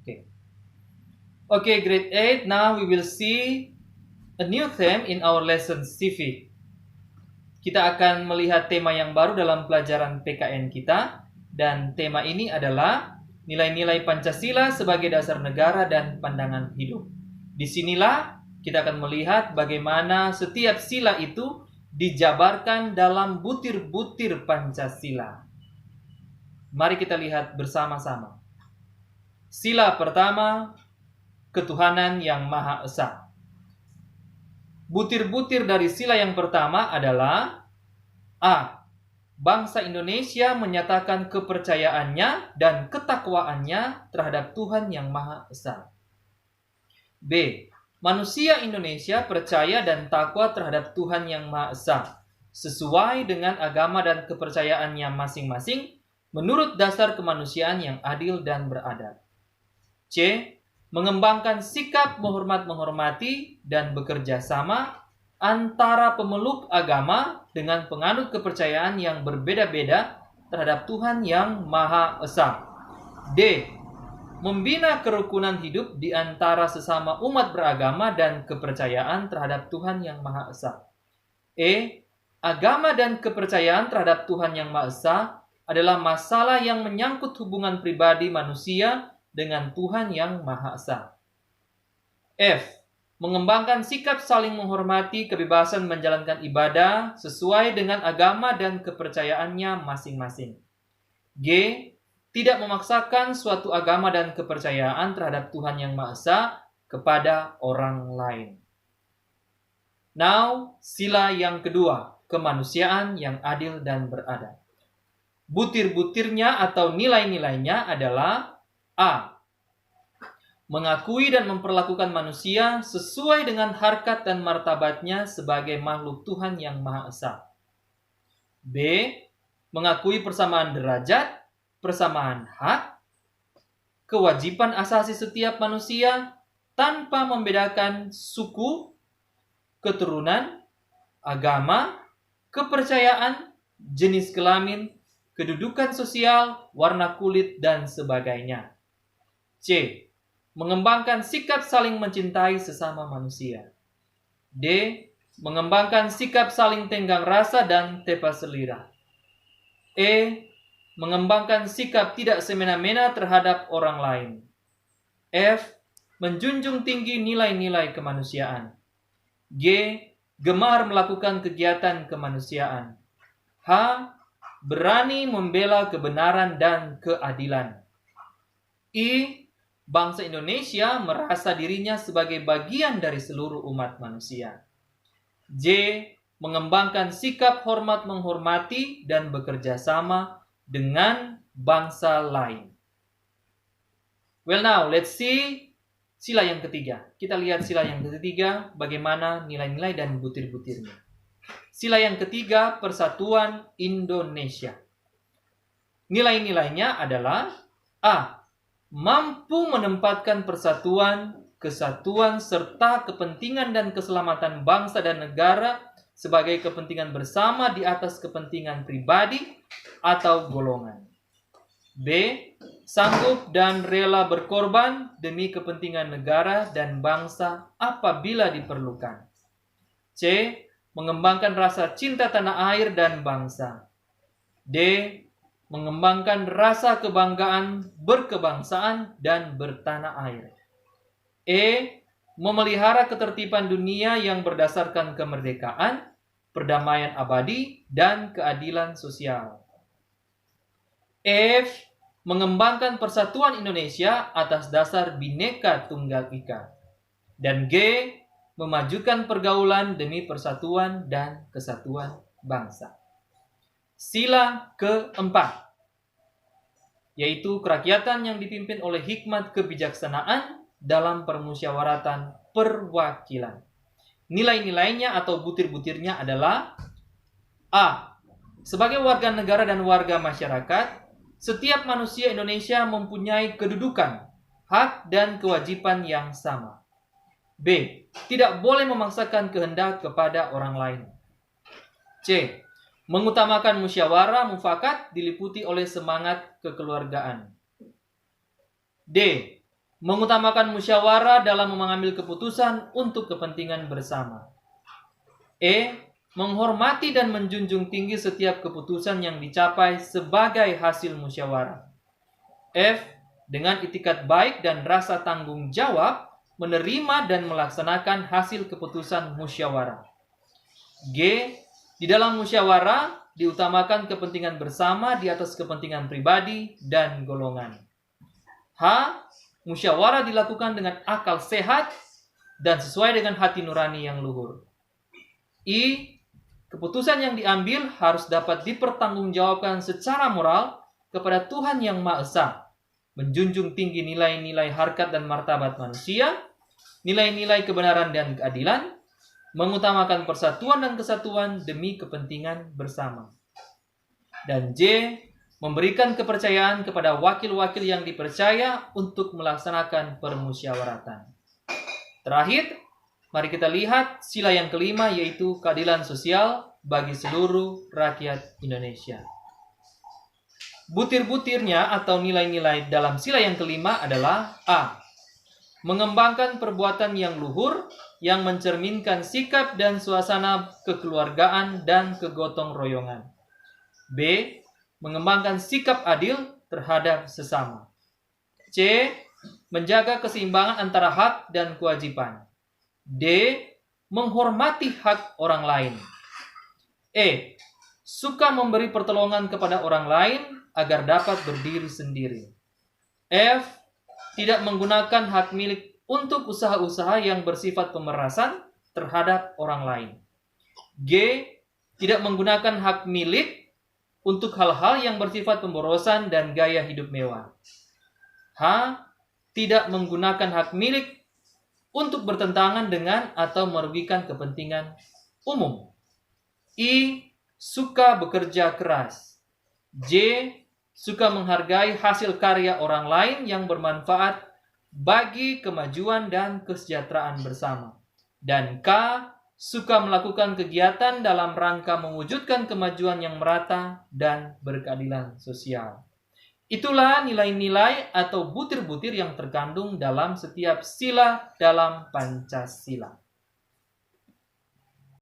Okay. Okay, grade 8. Now we will see a new theme in our lesson civic. Kita akan melihat tema yang baru dalam pelajaran PKN kita, dan tema ini adalah nilai-nilai Pancasila sebagai dasar negara dan pandangan hidup. Disinilah kita akan melihat bagaimana setiap sila itu dijabarkan dalam butir-butir Pancasila. Mari kita lihat bersama-sama. Sila pertama, ketuhanan yang Maha Esa. Butir-butir dari sila yang pertama adalah A. Bangsa Indonesia menyatakan kepercayaannya dan ketakwaannya terhadap Tuhan yang Maha Esa. B. Manusia Indonesia percaya dan takwa terhadap Tuhan yang Maha Esa, sesuai dengan agama dan kepercayaannya masing-masing, menurut dasar kemanusiaan yang adil dan beradab. C. Mengembangkan sikap menghormati dan bekerja sama antara pemeluk agama dengan penganut kepercayaan yang berbeda-beda terhadap Tuhan yang Maha Esa. D. Membina kerukunan hidup di antara sesama umat beragama dan kepercayaan terhadap Tuhan yang Maha Esa. E. Agama dan kepercayaan terhadap Tuhan yang Maha Esa adalah masalah yang menyangkut hubungan pribadi manusia dengan Tuhan yang Maha Esa. F. Mengembangkan sikap saling menghormati kebebasan menjalankan ibadah sesuai dengan agama dan kepercayaannya masing-masing. G. Tidak memaksakan suatu agama dan kepercayaan terhadap Tuhan yang Maha Esa kepada orang lain. Now, sila yang kedua, kemanusiaan yang adil dan beradab. Butir-butirnya atau nilai-nilainya adalah A. Mengakui dan memperlakukan manusia sesuai dengan harkat dan martabatnya sebagai makhluk Tuhan yang Maha Esa. B. Mengakui persamaan derajat, persamaan hak, kewajiban asasi setiap manusia tanpa membedakan suku, keturunan, agama, kepercayaan, jenis kelamin, kedudukan sosial, warna kulit, dan sebagainya. C. Mengembangkan sikap saling mencintai sesama manusia. D. Mengembangkan sikap saling tenggang rasa dan tepar selera. E. Mengembangkan sikap tidak semena-mena terhadap orang lain. F. Menjunjung tinggi nilai-nilai kemanusiaan. G. Gemar melakukan kegiatan kemanusiaan. H. Berani membela kebenaran dan keadilan. I. Bangsa Indonesia merasa dirinya sebagai bagian dari seluruh umat manusia. J. Mengembangkan sikap hormat menghormati dan bekerja sama dengan bangsa lain. Well, now let's see sila yang ketiga. Kita lihat sila yang ketiga, bagaimana nilai-nilai dan butir-butirnya. Sila yang ketiga, Persatuan Indonesia. Nilai-nilainya adalah A. Mampu menempatkan persatuan, kesatuan, serta kepentingan dan keselamatan bangsa dan negara sebagai kepentingan bersama di atas kepentingan pribadi atau golongan. B. Sanggup dan rela berkorban demi kepentingan negara dan bangsa apabila diperlukan. C. Mengembangkan rasa cinta tanah air dan bangsa. D. Mengembangkan rasa kebanggaan berkebangsaan dan bertanah air. E. Memelihara ketertiban dunia yang berdasarkan kemerdekaan, perdamaian abadi, dan keadilan sosial. F. Mengembangkan persatuan Indonesia atas dasar Bhinneka Tunggal Ika. Dan G. Memajukan pergaulan demi persatuan dan kesatuan bangsa. Sila keempat, yaitu kerakyatan yang dipimpin oleh hikmat kebijaksanaan dalam permusyawaratan perwakilan. Nilai-nilainya atau butir-butirnya adalah A. Sebagai warga negara dan warga masyarakat, setiap manusia Indonesia mempunyai kedudukan, hak, dan kewajiban yang sama. B. Tidak boleh memaksakan kehendak kepada orang lain. C. Mengutamakan musyawarah mufakat diliputi oleh semangat kekeluargaan. D. mengutamakan musyawarah dalam mengambil keputusan untuk kepentingan bersama. E. Menghormati dan menjunjung tinggi setiap keputusan yang dicapai sebagai hasil musyawarah. F. Dengan itikat baik dan rasa tanggung jawab, menerima dan melaksanakan hasil keputusan musyawarah. G. Di dalam musyawarah, diutamakan kepentingan bersama di atas kepentingan pribadi dan golongan. H. Musyawarah dilakukan dengan akal sehat dan sesuai dengan hati nurani yang luhur. I. Keputusan yang diambil harus dapat dipertanggungjawabkan secara moral kepada Tuhan Yang Maha Esa, menjunjung tinggi nilai-nilai harkat dan martabat manusia, nilai-nilai kebenaran dan keadilan, mengutamakan persatuan dan kesatuan demi kepentingan bersama. Dan J. Memberikan kepercayaan kepada wakil-wakil yang dipercaya untuk melaksanakan permusyawaratan. Terakhir, mari kita lihat sila yang kelima, yaitu keadilan sosial bagi seluruh rakyat Indonesia. Butir-butirnya atau nilai-nilai dalam sila yang kelima adalah A. Mengembangkan perbuatan yang luhur yang mencerminkan sikap dan suasana kekeluargaan dan kegotong royongan. B. Mengembangkan sikap adil terhadap sesama. C. Menjaga keseimbangan antara hak dan kewajiban. D. Menghormati hak orang lain. E. Suka memberi pertolongan kepada orang lain agar dapat berdiri sendiri. F. Tidak menggunakan hak milik untuk usaha-usaha yang bersifat pemerasan terhadap orang lain. G. Tidak menggunakan hak milik untuk hal-hal yang bersifat pemborosan dan gaya hidup mewah. H. Tidak menggunakan hak milik untuk bertentangan dengan atau merugikan kepentingan umum. I. Suka bekerja keras. J. Suka menghargai hasil karya orang lain yang bermanfaat bagi kemajuan dan kesejahteraan bersama. Dan K. Suka melakukan kegiatan dalam rangka mewujudkan kemajuan yang merata dan berkeadilan sosial. Itulah nilai-nilai atau butir-butir yang terkandung dalam setiap sila dalam Pancasila.